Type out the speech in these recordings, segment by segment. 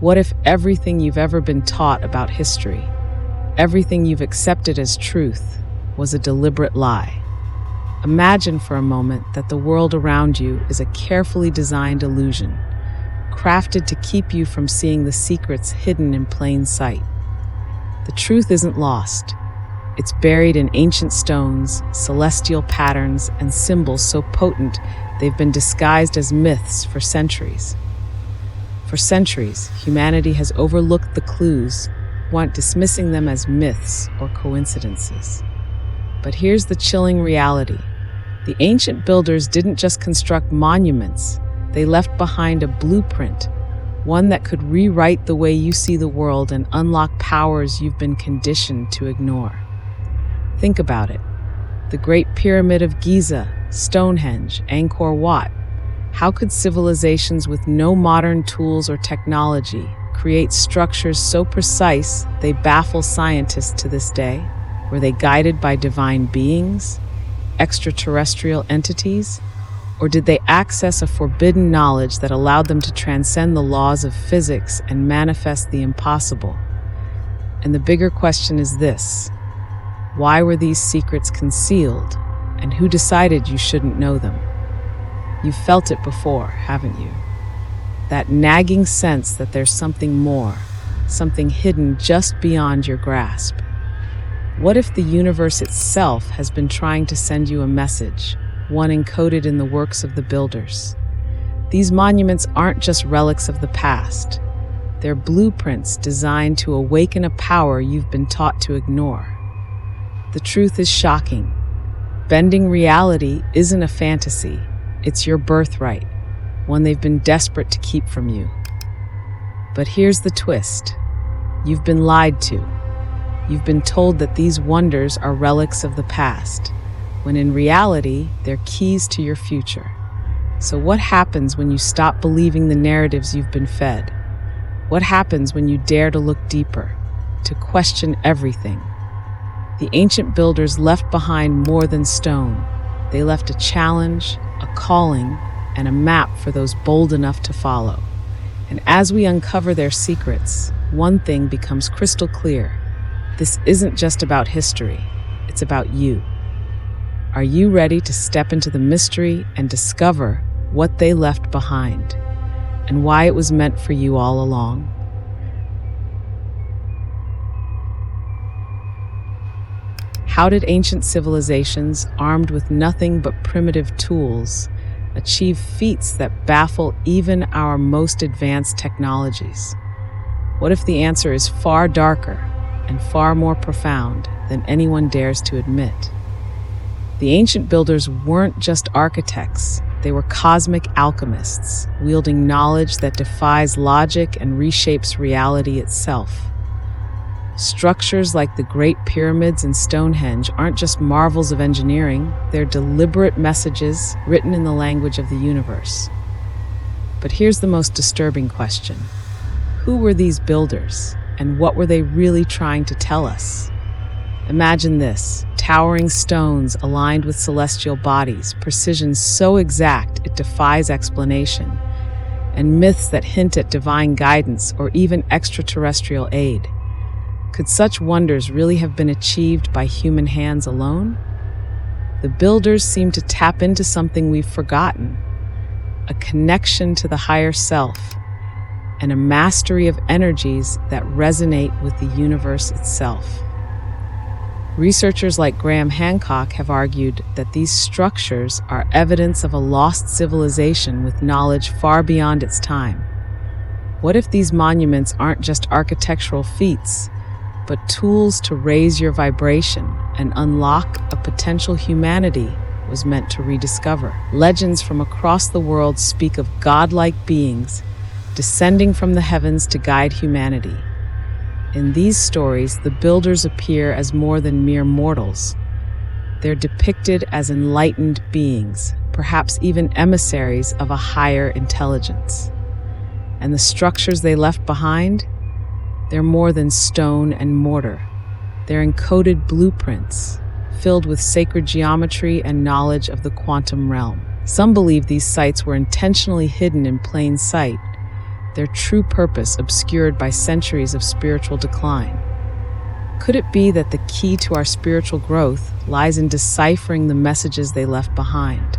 What if everything you've ever been taught about history, everything you've accepted as truth, was a deliberate lie? Imagine for a moment that the world around you is a carefully designed illusion, crafted to keep you from seeing the secrets hidden in plain sight. The truth isn't lost. It's buried in ancient stones, celestial patterns, and symbols so potent they've been disguised as myths for centuries. For centuries, humanity has overlooked the clues, dismissing them as myths or coincidences. But here's the chilling reality. The ancient builders didn't just construct monuments, they left behind a blueprint, one that could rewrite the way you see the world and unlock powers you've been conditioned to ignore. Think about it. The Great Pyramid of Giza, Stonehenge, Angkor Wat. How could civilizations with no modern tools or technology create structures so precise they baffle scientists to this day? Were they guided by divine beings, extraterrestrial entities, or did they access a forbidden knowledge that allowed them to transcend the laws of physics and manifest the impossible? And the bigger question is this: why were these secrets concealed, and who decided you shouldn't know them? You've felt it before, haven't you? That nagging sense that there's something more, something hidden just beyond your grasp. What if the universe itself has been trying to send you a message, one encoded in the works of the builders? These monuments aren't just relics of the past. They're blueprints designed to awaken a power you've been taught to ignore. The truth is shocking. Bending reality isn't a fantasy. It's your birthright, one they've been desperate to keep from you. But here's the twist. You've been lied to. You've been told that these wonders are relics of the past, when in reality, they're keys to your future. So what happens when you stop believing the narratives you've been fed? What happens when you dare to look deeper, to question everything? The ancient builders left behind more than stone. They left a challenge, a calling, and a map for those bold enough to follow. And as we uncover their secrets, one thing becomes crystal clear. This isn't just about history, it's about you. Are you ready to step into the mystery and discover what they left behind and why it was meant for you all along? How did ancient civilizations, armed with nothing but primitive tools, achieve feats that baffle even our most advanced technologies? What if the answer is far darker and far more profound than anyone dares to admit? The ancient builders weren't just architects, they were cosmic alchemists, wielding knowledge that defies logic and reshapes reality itself. Structures like the Great Pyramids and Stonehenge aren't just marvels of engineering, they're deliberate messages written in the language of the universe. But here's the most disturbing question. Who were these builders, and what were they really trying to tell us? Imagine this: towering stones aligned with celestial bodies, precision so exact it defies explanation, and myths that hint at divine guidance or even extraterrestrial aid. Could such wonders really have been achieved by human hands alone? The builders seem to tap into something we've forgotten: a connection to the higher self, and a mastery of energies that resonate with the universe itself. Researchers like Graham Hancock have argued that these structures are evidence of a lost civilization with knowledge far beyond its time. What if these monuments aren't just architectural feats, but tools to raise your vibration and unlock a potential humanity was meant to rediscover? Legends from across the world speak of godlike beings descending from the heavens to guide humanity. In these stories, the builders appear as more than mere mortals. They're depicted as enlightened beings, perhaps even emissaries of a higher intelligence. And the structures they left behind? They're more than stone and mortar. They're encoded blueprints, filled with sacred geometry and knowledge of the quantum realm. Some believe these sites were intentionally hidden in plain sight, their true purpose obscured by centuries of spiritual decline? Could it be that the key to our spiritual growth lies in deciphering the messages they left behind?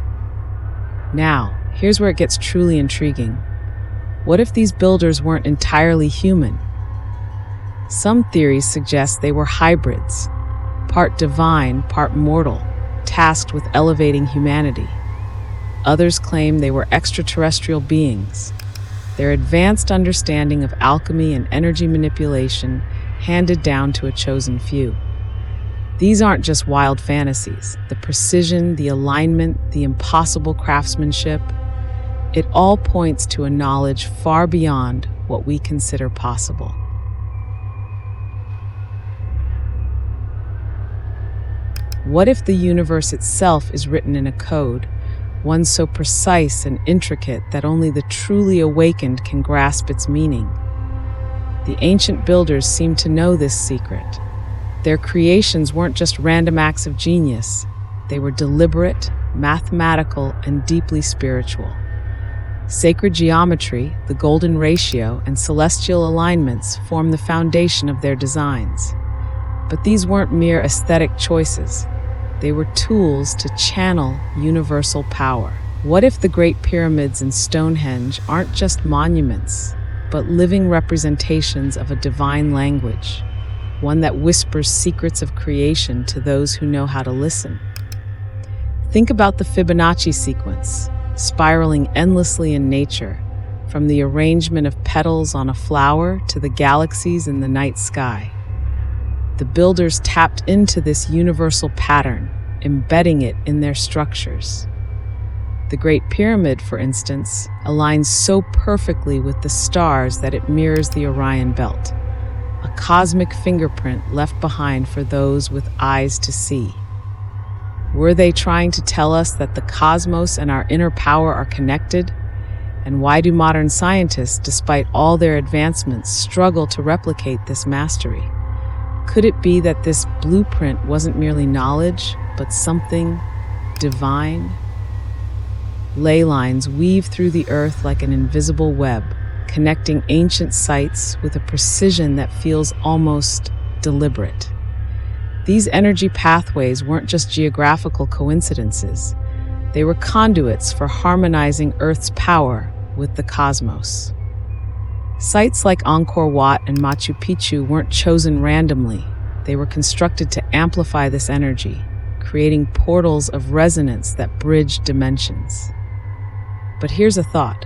Now, here's where it gets truly intriguing. What if these builders weren't entirely human? Some theories suggest they were hybrids, part divine, part mortal, tasked with elevating humanity. Others claim they were extraterrestrial beings, their advanced understanding of alchemy and energy manipulation handed down to a chosen few. These aren't just wild fantasies. The precision, the alignment, the impossible craftsmanship, it all points to a knowledge far beyond what we consider possible. What if the universe itself is written in a code, one so precise and intricate that only the truly awakened can grasp its meaning? The ancient builders seemed to know this secret. Their creations weren't just random acts of genius. They were deliberate, mathematical, and deeply spiritual. Sacred geometry, the golden ratio, and celestial alignments form the foundation of their designs. But these weren't mere aesthetic choices. They were tools to channel universal power. What if the Great Pyramids and Stonehenge aren't just monuments, but living representations of a divine language, one that whispers secrets of creation to those who know how to listen? Think about the Fibonacci sequence, spiraling endlessly in nature, from the arrangement of petals on a flower to the galaxies in the night sky. The builders tapped into this universal pattern, embedding it in their structures. The Great Pyramid, for instance, aligns so perfectly with the stars that it mirrors the Orion Belt, a cosmic fingerprint left behind for those with eyes to see. Were they trying to tell us that the cosmos and our inner power are connected? And why do modern scientists, despite all their advancements, struggle to replicate this mastery? Could it be that this blueprint wasn't merely knowledge, but something divine? Ley lines weave through the earth like an invisible web, connecting ancient sites with a precision that feels almost deliberate. These energy pathways weren't just geographical coincidences. They were conduits for harmonizing Earth's power with the cosmos. Sites like Angkor Wat and Machu Picchu weren't chosen randomly. They were constructed to amplify this energy, creating portals of resonance that bridge dimensions. But here's a thought.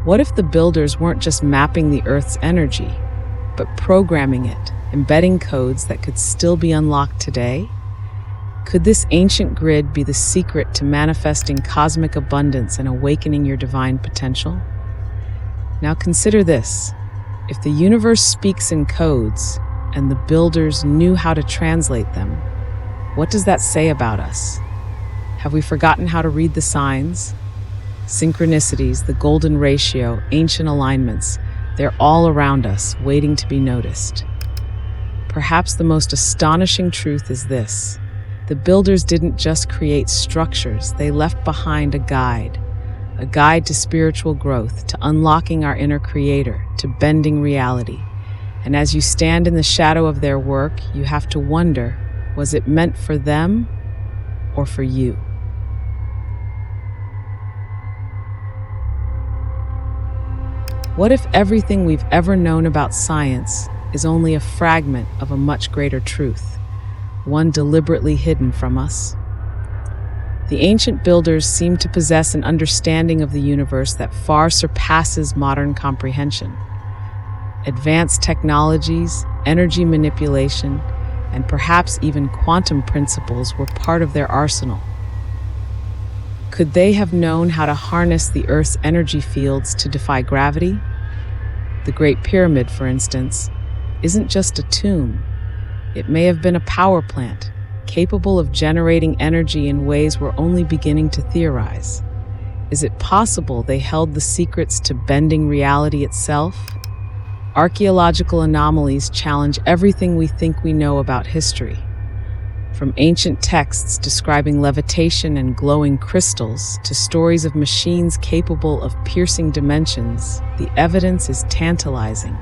What if the builders weren't just mapping the Earth's energy, but programming it, embedding codes that could still be unlocked today? Could this ancient grid be the secret to manifesting cosmic abundance and awakening your divine potential? Now consider this. If the universe speaks in codes, and the builders knew how to translate them, what does that say about us? Have we forgotten how to read the signs? Synchronicities, the golden ratio, ancient alignments, they're all around us, waiting to be noticed. Perhaps the most astonishing truth is this. The builders didn't just create structures, they left behind a guide to spiritual growth, to unlocking our inner creator, to bending reality. And as you stand in the shadow of their work, you have to wonder, was it meant for them or for you? What if everything we've ever known about science is only a fragment of a much greater truth, one deliberately hidden from us? The ancient builders seem to possess an understanding of the universe that far surpasses modern comprehension. Advanced technologies, energy manipulation, and perhaps even quantum principles were part of their arsenal. Could they have known how to harness the Earth's energy fields to defy gravity? The Great Pyramid, for instance, isn't just a tomb. It may have been a power plant, capable of generating energy in ways we're only beginning to theorize. Is it possible they held the secrets to bending reality itself? Archaeological anomalies challenge everything we think we know about history. From ancient texts describing levitation and glowing crystals to stories of machines capable of piercing dimensions, the evidence is tantalizing.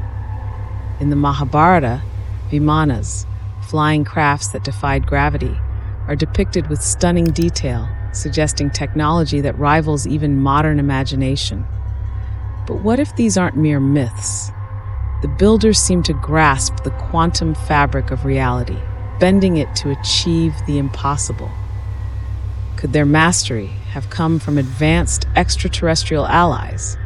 In the Mahabharata, Vimanas, flying crafts that defied gravity, are depicted with stunning detail, suggesting technology that rivals even modern imagination. But what if these aren't mere myths? The builders seem to grasp the quantum fabric of reality, bending it to achieve the impossible. Could their mastery have come from advanced extraterrestrial allies,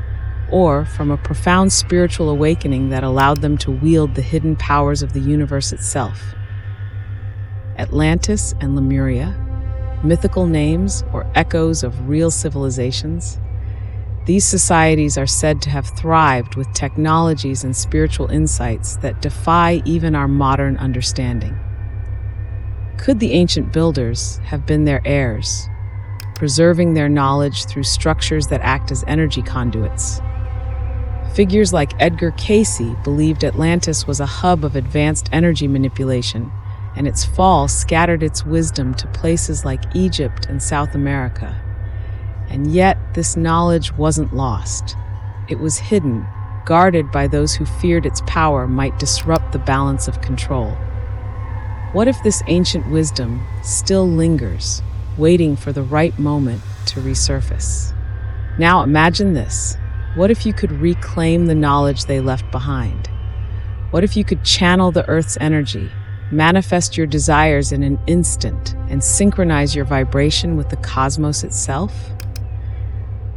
or from a profound spiritual awakening that allowed them to wield the hidden powers of the universe itself? Atlantis and Lemuria, mythical names or echoes of real civilizations. These societies are said to have thrived with technologies and spiritual insights that defy even our modern understanding. Could the ancient builders have been their heirs, preserving their knowledge through structures that act as energy conduits? Figures like Edgar Cayce believed Atlantis was a hub of advanced energy manipulation, and its fall scattered its wisdom to places like Egypt and South America. And yet, this knowledge wasn't lost. It was hidden, guarded by those who feared its power might disrupt the balance of control. What if this ancient wisdom still lingers, waiting for the right moment to resurface? Now imagine this. What if you could reclaim the knowledge they left behind? What if you could channel the Earth's energy, manifest your desires in an instant, and synchronize your vibration with the cosmos itself?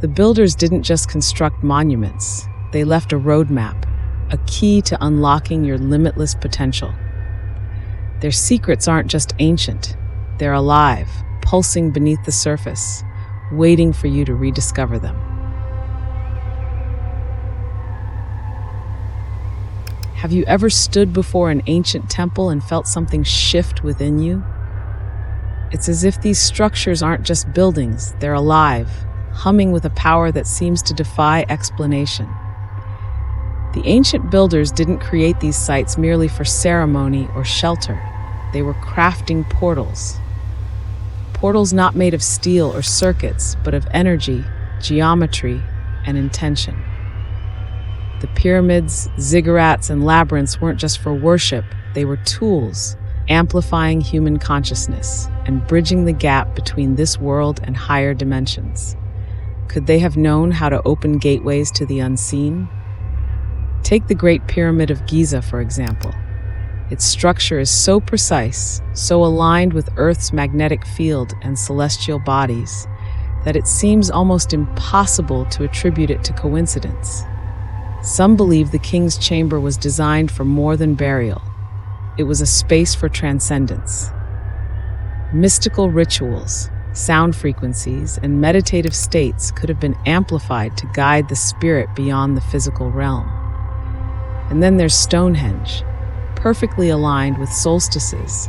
The builders didn't just construct monuments. They left a roadmap, a key to unlocking your limitless potential. Their secrets aren't just ancient. They're alive, pulsing beneath the surface, waiting for you to rediscover them. Have you ever stood before an ancient temple and felt something shift within you? It's as if these structures aren't just buildings, they're alive, humming with a power that seems to defy explanation. The ancient builders didn't create these sites merely for ceremony or shelter. They were crafting portals. Portals not made of steel or circuits, but of energy, geometry, and intention. The pyramids, ziggurats, and labyrinths weren't just for worship, they were tools, amplifying human consciousness and bridging the gap between this world and higher dimensions. Could they have known how to open gateways to the unseen? Take the Great Pyramid of Giza, for example. Its structure is so precise, so aligned with Earth's magnetic field and celestial bodies, that it seems almost impossible to attribute it to coincidence. Some believe the king's chamber was designed for more than burial. It was a space for transcendence. Mystical rituals, sound frequencies, and meditative states could have been amplified to guide the spirit beyond the physical realm. And then there's Stonehenge, perfectly aligned with solstices,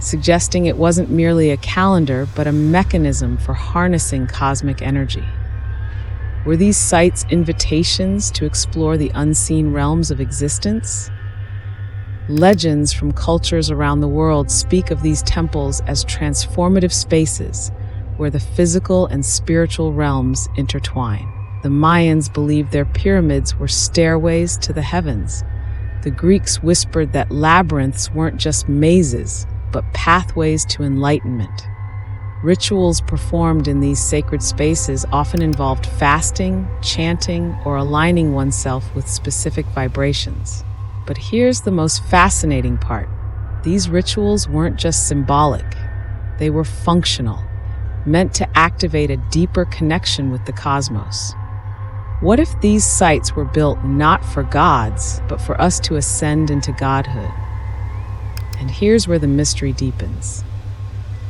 suggesting it wasn't merely a calendar but a mechanism for harnessing cosmic energy. Were these sites invitations to explore the unseen realms of existence? Legends from cultures around the world speak of these temples as transformative spaces where the physical and spiritual realms intertwine. The Mayans believed their pyramids were stairways to the heavens. The Greeks whispered that labyrinths weren't just mazes, but pathways to enlightenment. Rituals performed in these sacred spaces often involved fasting, chanting, or aligning oneself with specific vibrations. But here's the most fascinating part. These rituals weren't just symbolic. They were functional, meant to activate a deeper connection with the cosmos. What if these sites were built not for gods, but for us to ascend into godhood? And here's where the mystery deepens.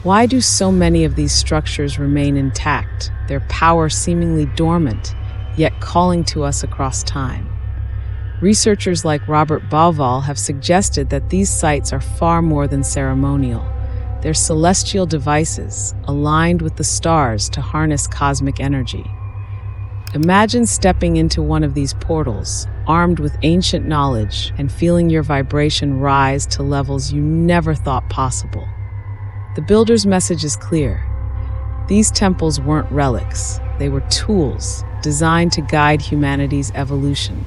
Why do so many of these structures remain intact, their power seemingly dormant, yet calling to us across time? Researchers like Robert Bauval have suggested that these sites are far more than ceremonial. They're celestial devices, aligned with the stars to harness cosmic energy. Imagine stepping into one of these portals, armed with ancient knowledge, and feeling your vibration rise to levels you never thought possible. The builder's message is clear. These temples weren't relics, they were tools designed to guide humanity's evolution.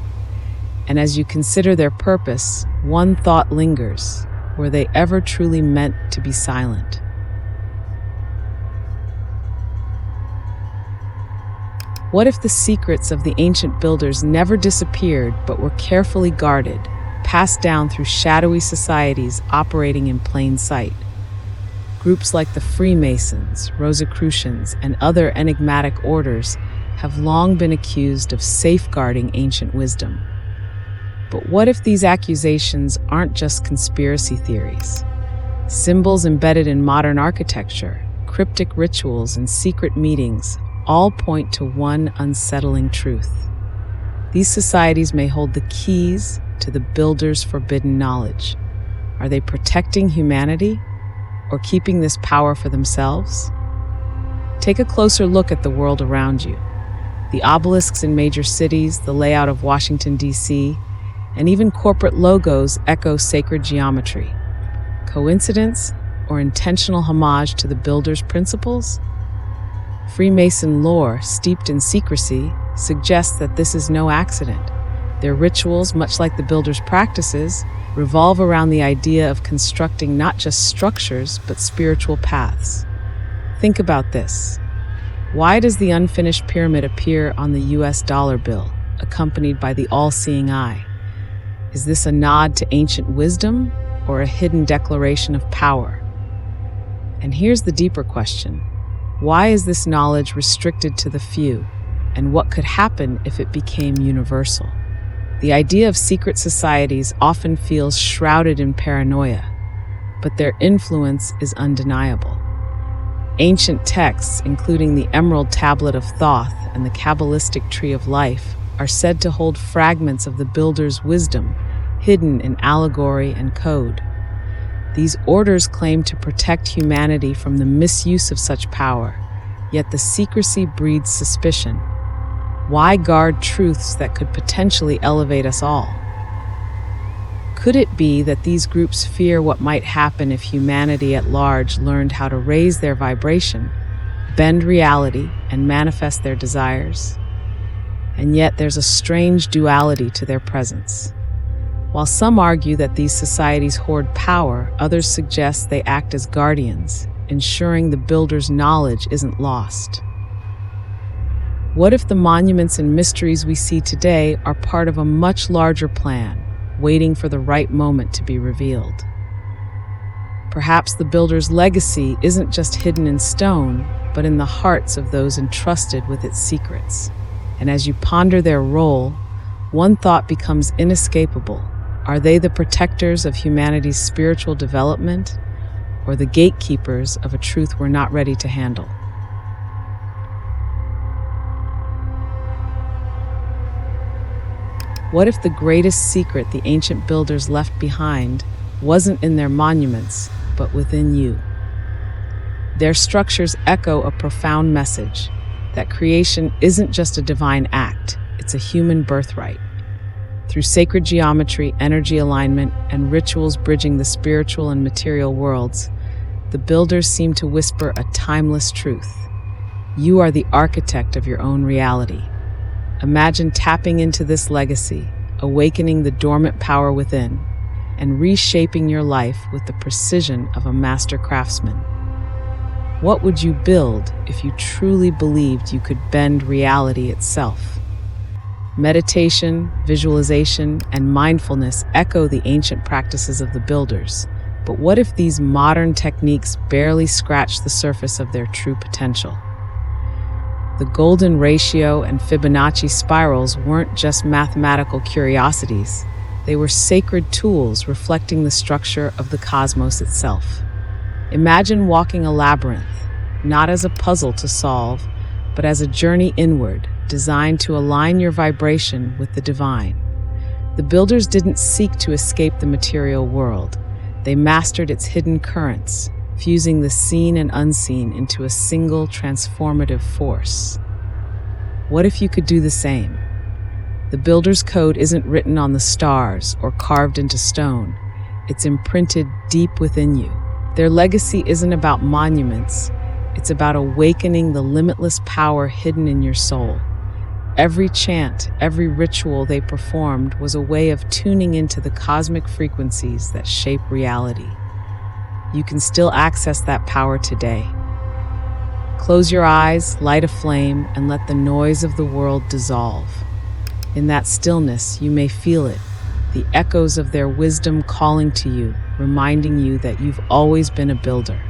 And as you consider their purpose, one thought lingers: were they ever truly meant to be silent? What if the secrets of the ancient builders never disappeared but were carefully guarded, passed down through shadowy societies operating in plain sight? Groups like the Freemasons, Rosicrucians, and other enigmatic orders have long been accused of safeguarding ancient wisdom. But what if these accusations aren't just conspiracy theories? Symbols embedded in modern architecture, cryptic rituals, and secret meetings all point to one unsettling truth. These societies may hold the keys to the builders' forbidden knowledge. Are they protecting humanity or keeping this power for themselves? Take a closer look at the world around you. The obelisks in major cities, the layout of Washington, D.C., and even corporate logos echo sacred geometry. Coincidence or intentional homage to the builders' principles? Freemason lore, steeped in secrecy, suggests that this is no accident. Their rituals, much like the builders' practices, revolve around the idea of constructing not just structures, but spiritual paths. Think about this. Why does the unfinished pyramid appear on the US dollar bill, accompanied by the all-seeing eye? Is this a nod to ancient wisdom or a hidden declaration of power? And here's the deeper question. Why is this knowledge restricted to the few? And what could happen if it became universal? The idea of secret societies often feels shrouded in paranoia, but their influence is undeniable. Ancient texts, including the Emerald Tablet of Thoth and the Kabbalistic Tree of Life, are said to hold fragments of the builder's wisdom, hidden in allegory and code. These orders claim to protect humanity from the misuse of such power, yet the secrecy breeds suspicion. Why guard truths that could potentially elevate us all? Could it be that these groups fear what might happen if humanity at large learned how to raise their vibration, bend reality, and manifest their desires? And yet there's a strange duality to their presence. While some argue that these societies hoard power, others suggest they act as guardians, ensuring the builder's knowledge isn't lost. What if the monuments and mysteries we see today are part of a much larger plan, waiting for the right moment to be revealed? Perhaps the builder's legacy isn't just hidden in stone, but in the hearts of those entrusted with its secrets. And as you ponder their role, one thought becomes inescapable. Are they the protectors of humanity's spiritual development, or the gatekeepers of a truth we're not ready to handle? What if the greatest secret the ancient builders left behind wasn't in their monuments, but within you? Their structures echo a profound message that creation isn't just a divine act, it's a human birthright. Through sacred geometry, energy alignment, and rituals bridging the spiritual and material worlds, the builders seem to whisper a timeless truth. You are the architect of your own reality. Imagine tapping into this legacy, awakening the dormant power within, and reshaping your life with the precision of a master craftsman. What would you build if you truly believed you could bend reality itself? Meditation, visualization, and mindfulness echo the ancient practices of the builders. But what if these modern techniques barely scratch the surface of their true potential? The golden ratio and Fibonacci spirals weren't just mathematical curiosities. They were sacred tools reflecting the structure of the cosmos itself. Imagine walking a labyrinth, not as a puzzle to solve, but as a journey inward, designed to align your vibration with the divine. The builders didn't seek to escape the material world. They mastered its hidden currents, fusing the seen and unseen into a single transformative force. What if you could do the same? The builder's code isn't written on the stars or carved into stone. It's imprinted deep within you. Their legacy isn't about monuments, it's about awakening the limitless power hidden in your soul. Every chant, every ritual they performed was a way of tuning into the cosmic frequencies that shape reality. You can still access that power today. Close your eyes, light a flame, and let the noise of the world dissolve. In that stillness, you may feel it, the echoes of their wisdom calling to you, reminding you that you've always been a builder.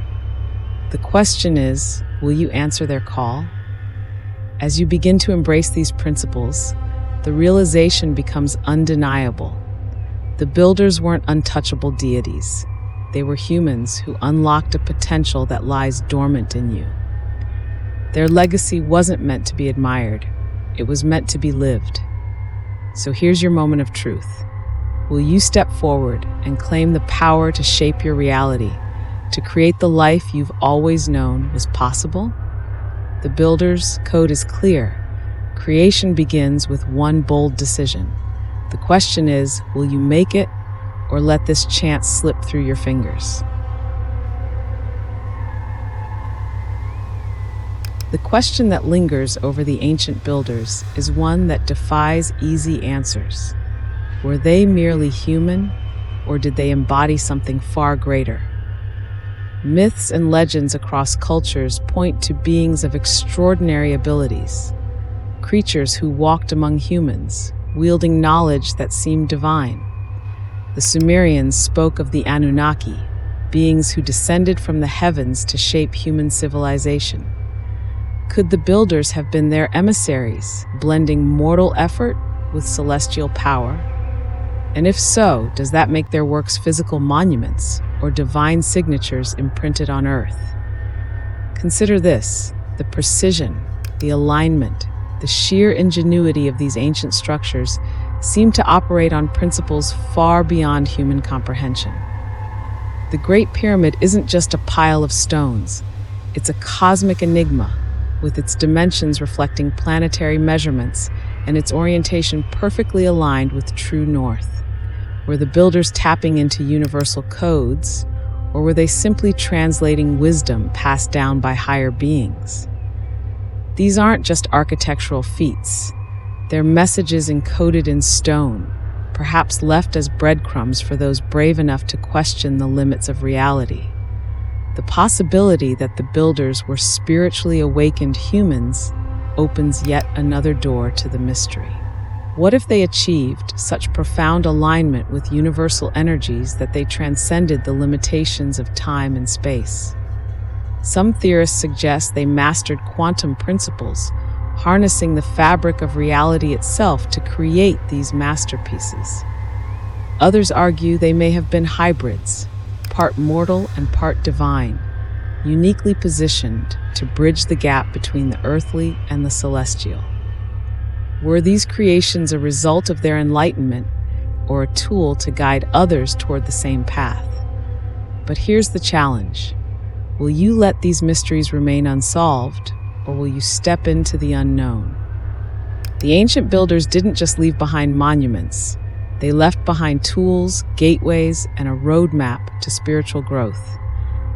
The question is, will you answer their call? As you begin to embrace these principles, the realization becomes undeniable. The builders weren't untouchable deities. They were humans who unlocked a potential that lies dormant in you. Their legacy wasn't meant to be admired. It was meant to be lived. So here's your moment of truth. Will you step forward and claim the power to shape your reality, to create the life you've always known was possible? The builder's code is clear. Creation begins with one bold decision. The question is, will you make it or let this chance slip through your fingers? The question that lingers over the ancient builders is one that defies easy answers. Were they merely human, or did they embody something far greater? Myths and legends across cultures point to beings of extraordinary abilities, creatures who walked among humans, wielding knowledge that seemed divine. The Sumerians spoke of the Anunnaki, beings who descended from the heavens to shape human civilization. Could the builders have been their emissaries, blending mortal effort with celestial power? And if so, does that make their works physical monuments or divine signatures imprinted on earth? Consider this: the precision, the alignment, the sheer ingenuity of these ancient structures seem to operate on principles far beyond human comprehension. The Great Pyramid isn't just a pile of stones, it's a cosmic enigma, with its dimensions reflecting planetary measurements and its orientation perfectly aligned with true north. Were the builders tapping into universal codes, or were they simply translating wisdom passed down by higher beings? These aren't just architectural feats. They're messages encoded in stone, perhaps left as breadcrumbs for those brave enough to question the limits of reality. The possibility that the builders were spiritually awakened humans opens yet another door to the mystery. What if they achieved such profound alignment with universal energies that they transcended the limitations of time and space? Some theorists suggest they mastered quantum principles, harnessing the fabric of reality itself to create these masterpieces. Others argue they may have been hybrids, part mortal and part divine, uniquely positioned to bridge the gap between the earthly and the celestial. Were these creations a result of their enlightenment or a tool to guide others toward the same path? But here's the challenge. Will you let these mysteries remain unsolved, or will you step into the unknown? The ancient builders didn't just leave behind monuments. They left behind tools, gateways, and a roadmap to spiritual growth.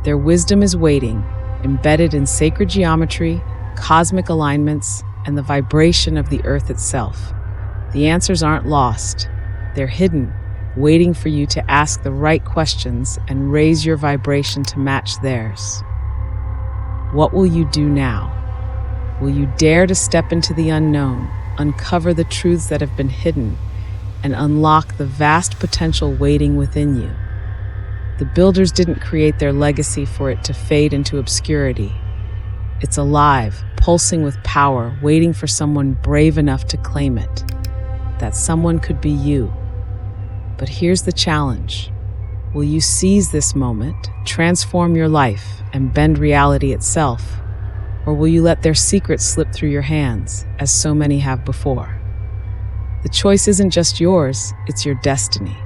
Their wisdom is waiting, embedded in sacred geometry, cosmic alignments, and the vibration of the earth itself. The answers aren't lost. They're hidden, waiting for you to ask the right questions and raise your vibration to match theirs. What will you do now? Will you dare to step into the unknown, uncover the truths that have been hidden, and unlock the vast potential waiting within you? The builders didn't create their legacy for it to fade into obscurity. It's alive, pulsing with power, waiting for someone brave enough to claim it. That someone could be you. But here's the challenge. Will you seize this moment, transform your life, and bend reality itself? Or will you let their secrets slip through your hands, as so many have before? The choice isn't just yours, it's your destiny.